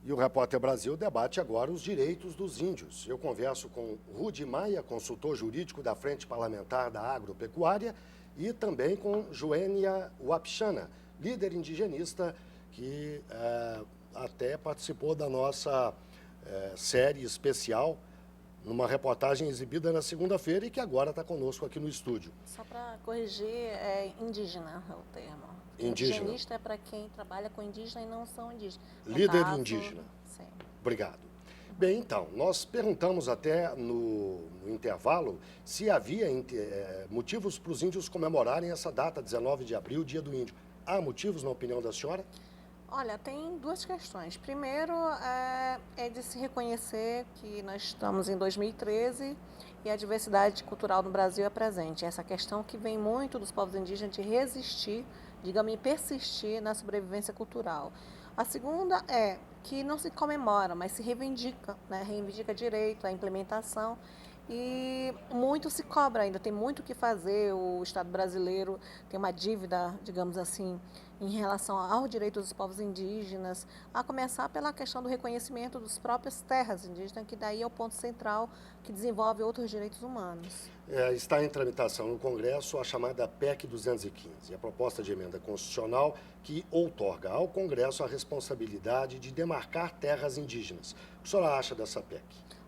E o Repórter Brasil debate agora os direitos dos índios. Eu converso com Rudi Maia, consultor jurídico da Frente Parlamentar da Agropecuária, e também com Joênia Wapichana, líder indigenista, que até participou da nossa série especial, numa reportagem exibida na segunda-feira e que agora está conosco aqui no estúdio. Só para corrigir, é indígena o termo. Indígena. Indigenista é para quem trabalha com indígena e não são indígenas. Líder indígena. Sim. Obrigado. Bem, então, nós perguntamos até no intervalo se havia motivos para os índios comemorarem essa data, 19 de abril, Dia do Índio. Há motivos, na opinião da senhora? Olha, tem duas questões. Primeiro, é de se reconhecer que nós estamos em 2013 e a diversidade cultural no Brasil é presente. Essa questão que vem muito dos povos indígenas de resistir, digamos, e persistir na sobrevivência cultural. A segunda é que não se comemora, mas se reivindica, né? Reivindica direito, a implementação. E muito se cobra ainda, tem muito o que fazer. O Estado brasileiro tem uma dívida, digamos assim, em relação aos direitos dos povos indígenas, a começar pela questão do reconhecimento das próprias terras indígenas, que daí é o ponto central que desenvolve outros direitos humanos. Está em tramitação no Congresso a chamada PEC 215, a proposta de emenda constitucional que outorga ao Congresso a responsabilidade de demarcar terras indígenas. O que a senhora acha dessa PEC?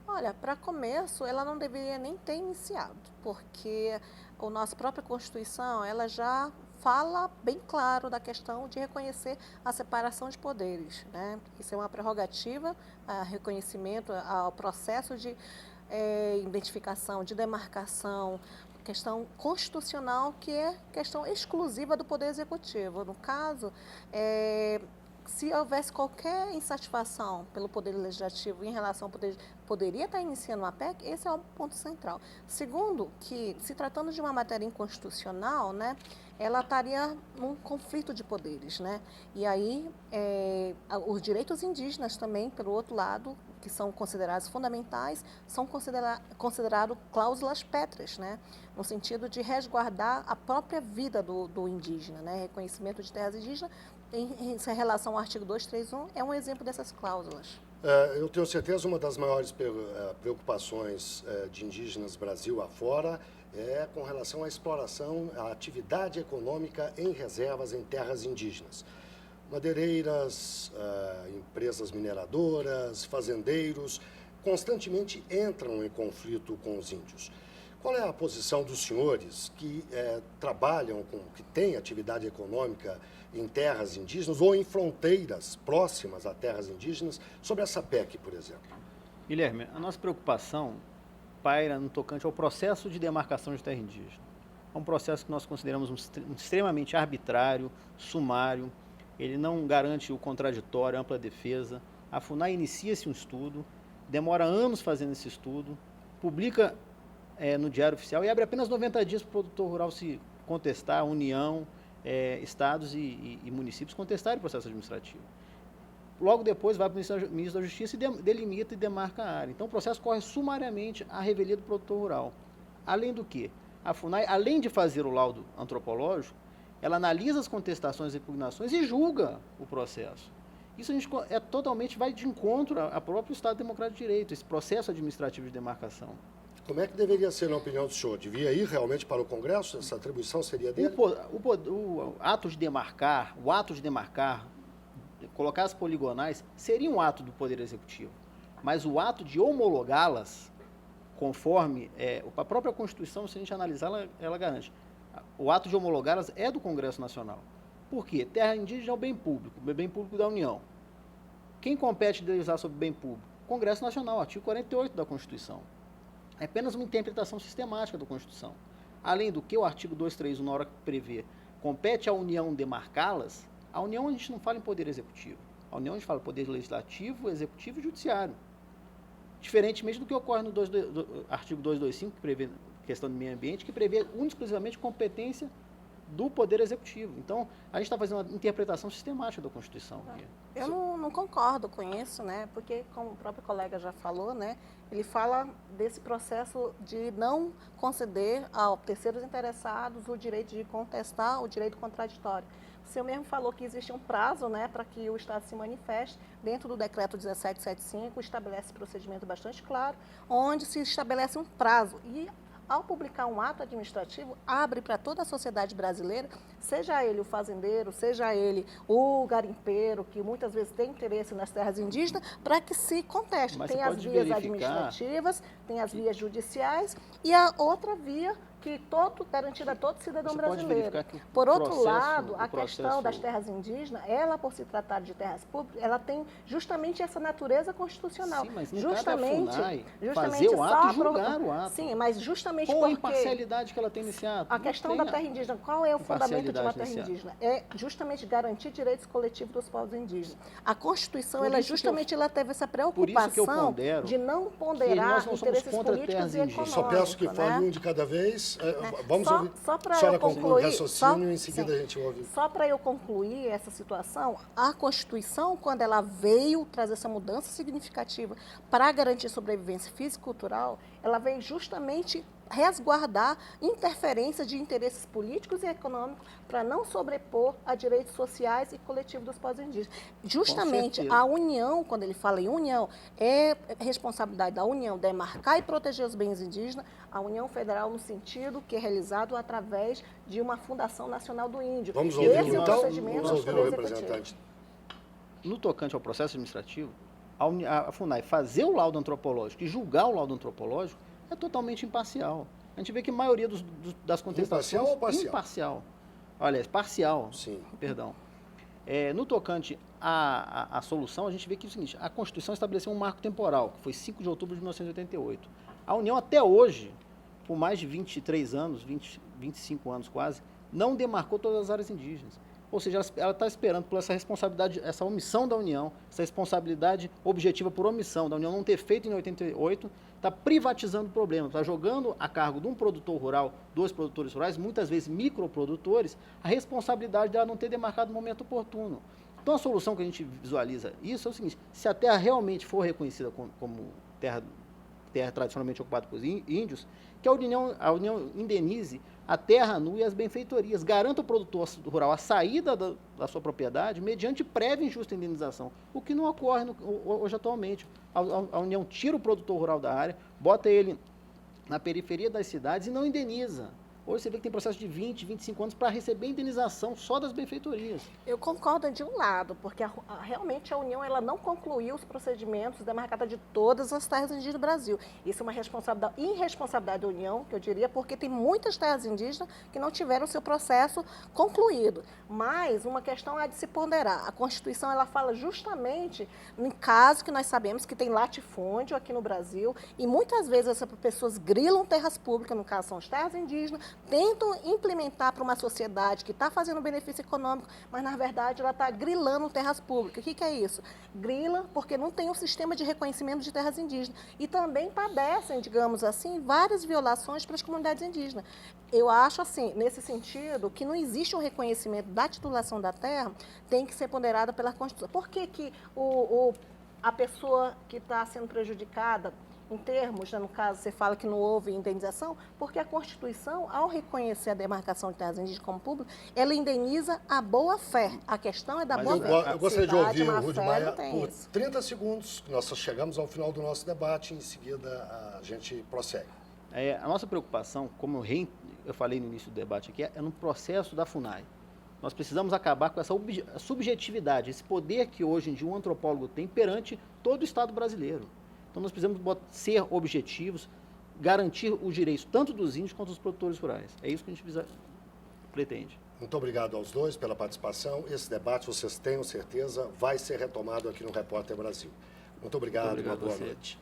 Olha, para começo, ela não deveria nem ter iniciado, porque a nossa própria Constituição, ela já fala bem claro da questão de reconhecer a separação de poderes, né? Isso é uma prerrogativa, reconhecimento ao processo de identificação, de demarcação, questão constitucional que é questão exclusiva do Poder Executivo. No caso, se houvesse qualquer insatisfação pelo Poder Legislativo em relação ao Poder, poderia estar iniciando uma PEC, esse é o ponto central. Segundo, que se tratando de uma matéria inconstitucional, né, ela estaria num conflito de poderes, né? E aí, os direitos indígenas também, pelo outro lado, que são considerados fundamentais, são considerados cláusulas pétreas, né? No sentido de resguardar a própria vida do indígena, né? Reconhecimento de terras indígenas, em relação ao artigo 231, é um exemplo dessas cláusulas. Eu tenho certeza uma das maiores preocupações de indígenas Brasil afora é com relação à exploração, à atividade econômica em reservas em terras indígenas. Madeireiras, empresas mineradoras, fazendeiros, constantemente entram em conflito com os índios. Qual é a posição dos senhores que trabalham, que têm atividade econômica em terras indígenas ou em fronteiras próximas a terras indígenas, sobre essa PEC, por exemplo? Guilherme, a nossa preocupação paira no tocante ao processo de demarcação de terra indígena. É um processo que nós consideramos extremamente arbitrário, sumário, ele não garante o contraditório, a ampla defesa. A FUNAI inicia-se um estudo, demora anos fazendo esse estudo, publica no Diário Oficial e abre apenas 90 dias para o produtor rural se contestar, a União, estados e municípios contestarem o processo administrativo. Logo depois vai para o ministro da Justiça e delimita e demarca a área. Então o processo corre sumariamente à revelia do produtor rural. Além do que, a FUNAI, além de fazer o laudo antropológico, ela analisa as contestações e impugnações e julga o processo. Isso a gente totalmente vai de encontro ao próprio Estado Democrático de Direito, esse processo administrativo de demarcação. Como é que deveria ser, na opinião do senhor? Devia ir realmente para o Congresso? Essa atribuição seria dele? O ato de demarcar, colocar as poligonais, seria um ato do Poder Executivo. Mas o ato de homologá-las, conforme a própria Constituição, se a gente analisar, ela garante. O ato de homologá-las é do Congresso Nacional. Por quê? Terra indígena é o bem público da União. Quem compete legislar sobre bem público? Congresso Nacional, artigo 48 da Constituição. É apenas uma interpretação sistemática da Constituição. Além do que, o artigo 231, na hora que prevê, compete à União demarcá-las, a União a gente não fala em poder executivo. A União a gente fala poder legislativo, executivo e judiciário. Diferentemente do que ocorre no artigo 225, que prevê questão do meio ambiente, que prevê única e exclusivamente competência do Poder Executivo. Então, a gente está fazendo uma interpretação sistemática da Constituição. Eu não concordo com isso, né? Porque, como o próprio colega já falou, né? Ele fala desse processo de não conceder a terceiros interessados o direito de contestar o direito contraditório. O senhor mesmo falou que existe um prazo, né, para que o Estado se manifeste. Dentro do decreto 1775, estabelece procedimento bastante claro, onde se estabelece um prazo. E, ao publicar um ato administrativo, abre para toda a sociedade brasileira, seja ele o fazendeiro, seja ele o garimpeiro, que muitas vezes tem interesse nas terras indígenas, para que se conteste. Mas tem você as pode vias verificar... administrativas, tem as vias judiciais e a outra via que garantida a todo cidadão Você pode brasileiro. verificar que Por outro processo- lado, a o questão das processo- terras indígenas, ela, por se tratar de terras públicas, ela tem justamente essa natureza constitucional. Sim, mas não justamente, cabe à FUNAI justamente fazer o ato e só julgar o ato. Sim, mas justamente Com a porque imparcialidade que ela tem nesse ato. a Não questão tem da terra indígena, qual é o fundamento de uma imparcialidade terra nesse ato. indígena? É justamente garantir direitos coletivos dos povos indígenas. A Constituição, Por ela isso que justamente ela teve essa Por isso que eu preocupação pondero de não que ponderar nós não somos interesses contra políticos terras e indígenas. econômicos. Só peço que fale né? um de cada vez. Vamos Só- ouvir. só pra A senhora eu conclui o concluir, raciocínio e em sim. seguida a gente ouve. Só para eu concluir essa situação, a Constituição, quando ela veio trazer essa mudança significativa para garantir sobrevivência física e cultural, ela veio justamente resguardar interferência de interesses políticos e econômicos para não sobrepor a direitos sociais e coletivos dos povos indígenas. Justamente certeza. a União, quando ele fala em União, é responsabilidade da União demarcar e proteger os bens indígenas, a União Federal no sentido que é realizado através de uma Fundação Nacional do Índio. Vamos Esse ouvi-lo é o então? procedimento Vamos do ouvir o Poder Executivo. representante. No tocante ao processo administrativo, a FUNAI fazer o laudo antropológico e julgar o laudo antropológico é totalmente imparcial. A gente vê que a maioria das contestações... Imparcial ou parcial? Imparcial. Olha, é parcial. Sim. Perdão. No tocante à solução, a gente vê que é o seguinte, a Constituição estabeleceu um marco temporal, que foi 5 de outubro de 1988. A União, até hoje, por mais de 23 anos, 25 anos quase, não demarcou todas as áreas indígenas. Ou seja, ela está esperando por essa responsabilidade, essa omissão da União, essa responsabilidade objetiva por omissão da União não ter feito em 88, está privatizando o problema, está jogando a cargo de um produtor rural, 2 produtores rurais, muitas vezes microprodutores, a responsabilidade dela não ter demarcado no momento oportuno. Então, a solução que a gente visualiza isso é o seguinte, se a terra realmente for reconhecida como terra tradicionalmente ocupada por índios, que a União indenize a terra nua e as benfeitorias, garanta ao produtor rural a saída da sua propriedade mediante prévia e injusta indenização, o que não ocorre hoje atualmente. A União tira o produtor rural da área, bota ele na periferia das cidades e não indeniza. Hoje você vê que tem processo de 20, 25 anos para receber indenização só das benfeitorias. Eu concordo de um lado, porque realmente a União ela não concluiu os procedimentos de demarcação de todas as terras indígenas do Brasil. Isso é uma irresponsabilidade da União, que eu diria, porque tem muitas terras indígenas que não tiveram seu processo concluído. Mas uma questão é de se ponderar. A Constituição ela fala justamente em casos que nós sabemos que tem latifúndio aqui no Brasil e muitas vezes essas pessoas grilam terras públicas, no caso são as terras indígenas, tentam implementar para uma sociedade que está fazendo benefício econômico, mas na verdade ela está grilando terras públicas. O que é isso? Grila porque não tem um sistema de reconhecimento de terras indígenas e também padecem, digamos assim, várias violações para as comunidades indígenas. Eu acho assim, nesse sentido, que não existe um reconhecimento da titulação da terra, tem que ser ponderada pela Constituição. Por que a pessoa que está sendo prejudicada em termos, né, no caso, você fala que não houve indenização, porque a Constituição, ao reconhecer a demarcação de terras indígenas como público, ela indeniza a boa-fé. A questão é da boa-fé. Eu gostaria de ouvir o Rude Maia por 30 segundos. Nós chegamos ao final do nosso debate, em seguida a gente prossegue. A nossa preocupação, como eu falei no início do debate aqui, é no processo da FUNAI. Nós precisamos acabar com essa subjetividade, esse poder que hoje em dia um antropólogo tem perante todo o Estado brasileiro. Então, nós precisamos ser objetivos, garantir os direitos tanto dos índios quanto dos produtores rurais. É isso que a gente pretende. Muito obrigado aos dois pela participação. Esse debate, vocês tenham certeza, vai ser retomado aqui no Repórter Brasil. Muito obrigado, Muito obrigado uma boa a você. noite.